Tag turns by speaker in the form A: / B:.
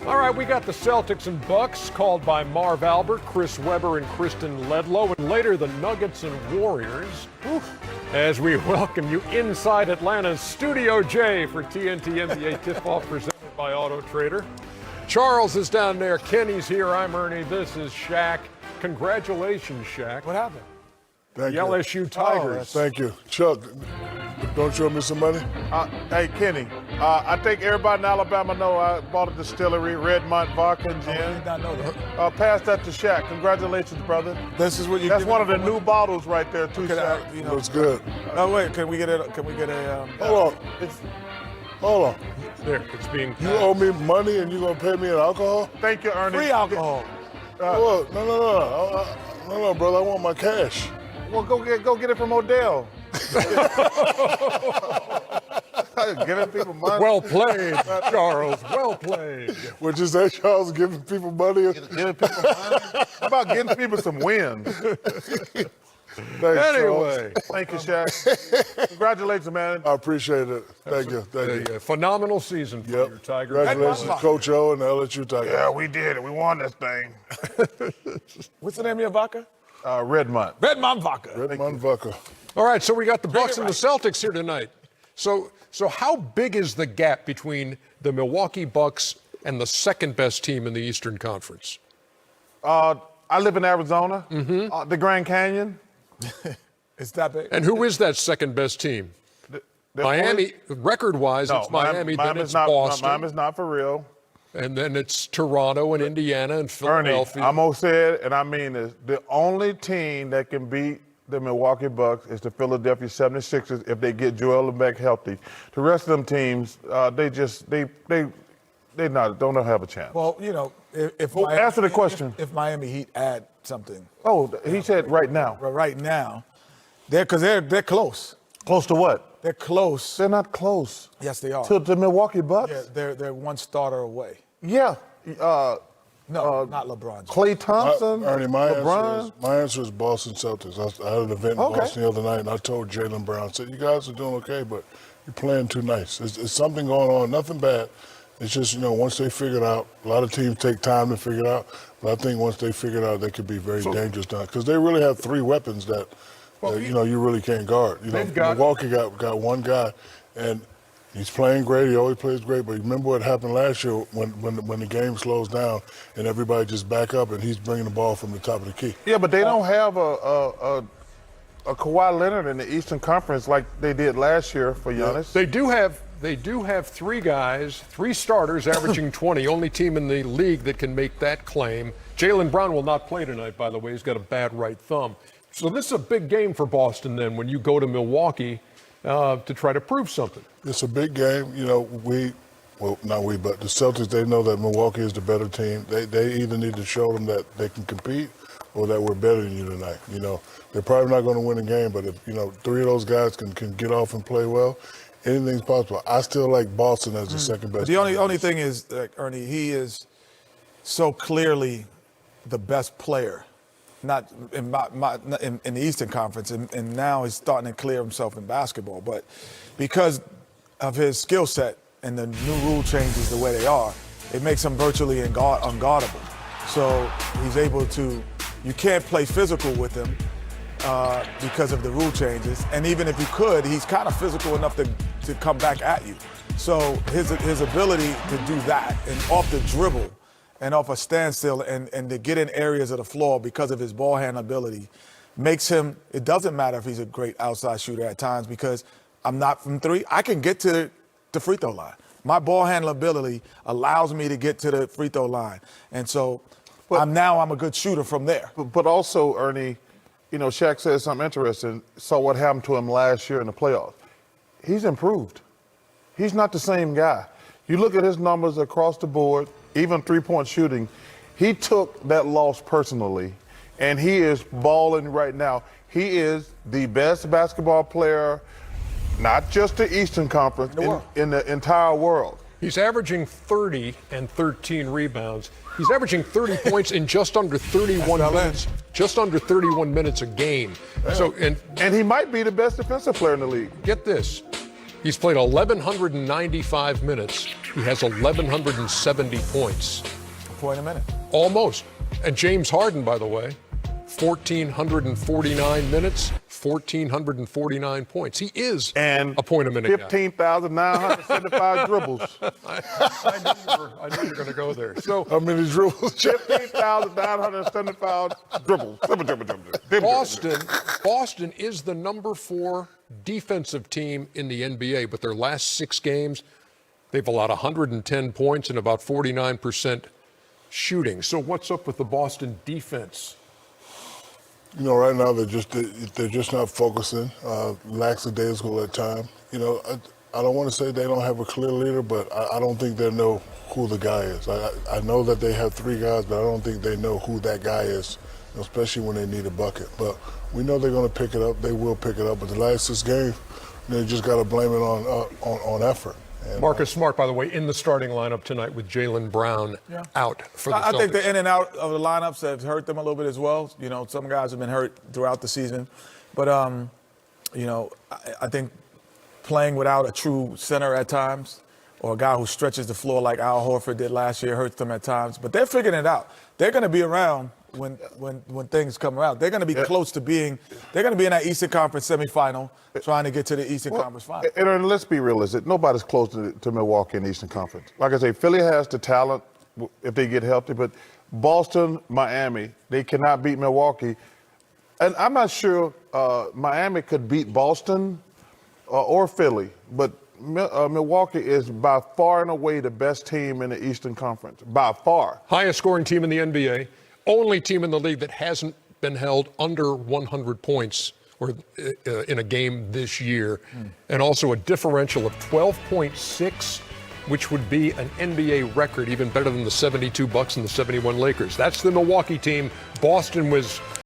A: All right, we got the Celtics and Bucks, called by Marv Albert, Chris Webber, and Kristen Ledlow, and later the Nuggets and Warriors. As we welcome you inside Atlanta's Studio J for TNT NBA Tip-Off presented by Auto Trader. Charles is down there, Kenny's here, I'm Ernie, this is Shaq. Congratulations, Shaq.
B: What happened?
A: Thank you. LSU Tigers.
C: Thank you. Chuck, don't you owe me some money?
B: Hey, Kenny, I think everybody in Alabama know I bought a distillery, Redmont Vodka and
C: I
B: gin.
C: did not know that.
B: Pass that to Shaq. Congratulations, brother.
C: This is what you.
B: That's one of the new bottles right there, too, Shaq.
C: Looks good.
B: Oh, wait, can we get a?
C: Hold on. Hold on.
A: There, it's being.
C: You owe me money and you gonna pay me in alcohol?
B: Thank you, Ernie.
D: Free alcohol.
C: Look, no, brother. I want my cash.
B: Well, go get it from Odell. Giving people money.
A: Well played, Charles. Well played.
C: Would you say Charles giving people money?
B: Giving people money? How about getting people some wins?
C: Thanks,
A: Anyway.
B: Thank you, Shaq. Congratulations, man.
C: I appreciate it. Thank you.
A: A phenomenal season for your Tigers.
C: Congratulations, Coach O and the LSU Tigers.
B: Yeah, we did it. We won this thing.
D: What's the name of your vodka?
B: Redmont.
D: Redmont vodka.
C: Redmond Vodka.
A: All right, so we got the Bucks and the Celtics here tonight. So how big is the gap between the Milwaukee Bucks and the second best team in the Eastern Conference?
B: I live in Arizona, the Grand Canyon.
D: It's that big.
A: And who is that second best team? Miami, record-wise, it's Miami, then it's Boston.
B: Miami's not for real.
A: And then it's Toronto and Indiana and Philadelphia.
B: Ernie, I'm going to say it, and I mean this. The only team that can beat the Milwaukee Bucks is the Philadelphia 76ers if they get Joel Embiid healthy. The rest of them teams, they don't have a chance.
D: Well, you know, if
B: Well,
D: Miami,
B: answer the question.
D: If Miami Heat add something
B: Oh, he said right now.
D: right now, they're close.
B: Close to what?
D: They're close.
B: They're not close.
D: Yes, they are.
B: To the Milwaukee Bucks?
D: Yeah, they're one starter away.
B: Yeah.
D: No, not LeBron.
B: Klay Thompson,
C: Ernie, my
B: LeBron.
C: answer is Boston Celtics. I had an event in Boston the other night, and I told Jaylen Brown, I said, you guys are doing okay, but you're playing too nice. It's something going on, nothing bad. It's just, once they figure it out, a lot of teams take time to figure it out, but I think once they figure it out, they could be very dangerous now. Because they really have three weapons that, you really can't guard. Milwaukee got one guy, and he's playing great. He always plays great. But remember what happened last year when the game slows down and everybody just back up and he's bringing the ball from the top of the key.
B: Yeah, but they don't have a Kawhi Leonard in the Eastern Conference like they did last year for Giannis.
A: They do have three starters averaging 20, only team in the league that can make that claim. Jaylen Brown will not play tonight, by the way. He's got a bad right thumb. So this is a big game for Boston then when you go to Milwaukee to try to prove something.
C: It's a big game. Not we, but the Celtics, they know that Milwaukee is the better team. They either need to show them that they can compete or that we're better than you tonight. They're probably not going to win a game, but if, three of those guys can get off and play well, anything's possible. I still like Boston as the second best.
D: The only thing is, Ernie, he is so clearly the best player, not in in the Eastern Conference, and now he's starting to clear himself in basketball. But because of his skill set and the new rule changes the way they are, it makes him virtually unguardable. So he's able to. You can't play physical with him because of the rule changes. And even if you could, he's kind of physical enough to come back at you. So his ability to do that and off the dribble and off a standstill and to get in areas of the floor because of his ball handling ability makes him, it doesn't matter if he's a great outside shooter at times because I'm not from three. I can get to the free throw line. My ball handling ability allows me to get to the free throw line. And so I'm a good shooter from there.
B: But also, Ernie, Shaq said something interesting. Saw what happened to him last year in the playoffs. He's improved. He's not the same guy. You look at his numbers across the board, even three-point shooting. He took that loss personally, and he is balling right now. He is the best basketball player, not just the Eastern Conference, in the entire world.
A: He's averaging 30 and 13 rebounds. He's averaging 30 points in just under 31 minutes. Just under 31 minutes a game. So
B: and he might be the best defensive player in the league.
A: Get this. He's played 1,195 minutes. He has 1,170 points.
D: A point a minute.
A: Almost. And James Harden, by the way, 1,449 minutes, 1,449 points. He is a point a minute guy.
B: 15,975 dribbles.
A: I knew you were going to go there. So
C: How many dribbles?
B: 15,975 dribbles.
A: Boston is the number 4 defensive team in the NBA, but their last 6 games, they've allowed 110 points and about 49% shooting. So what's up with the Boston defense?
C: You know, right now they're just not focusing. Lackadaisical at times. You know, I don't want to say they don't have a clear leader, but I don't think they know who the guy is. I know that they have 3 guys, but I don't think they know who that guy is, especially when they need a bucket. But we know they're going to pick it up. They will pick it up. But the last 6 games, they just got to blame it on effort. And,
A: Marcus Smart, by the way, in the starting lineup tonight with Jaylen Brown out for the Celtics.
D: I think the in and out of the lineups have hurt them a little bit as well. You know, some guys have been hurt throughout the season. But, you know, I think playing without a true center at times or a guy who stretches the floor like Al Horford did last year hurts them at times. But they're figuring it out. They're going to be around when things come around. They're going to be close to being – they're going to be in that Eastern Conference semifinal trying to get to the Eastern Conference final.
B: And let's be realistic. Nobody's close to Milwaukee in the Eastern Conference. Like I say, Philly has the talent if they get healthy, but Boston, Miami, they cannot beat Milwaukee. And I'm not sure Miami could beat Boston or Philly, but Milwaukee is by far and away the best team in the Eastern Conference, by far.
A: Highest scoring team in the NBA, only team in the league that hasn't been held under 100 points or in a game this year, and also a differential of 12.6, which would be an NBA record, even better than the 72 Bucks and the 71 Lakers. That's the Milwaukee team. Boston was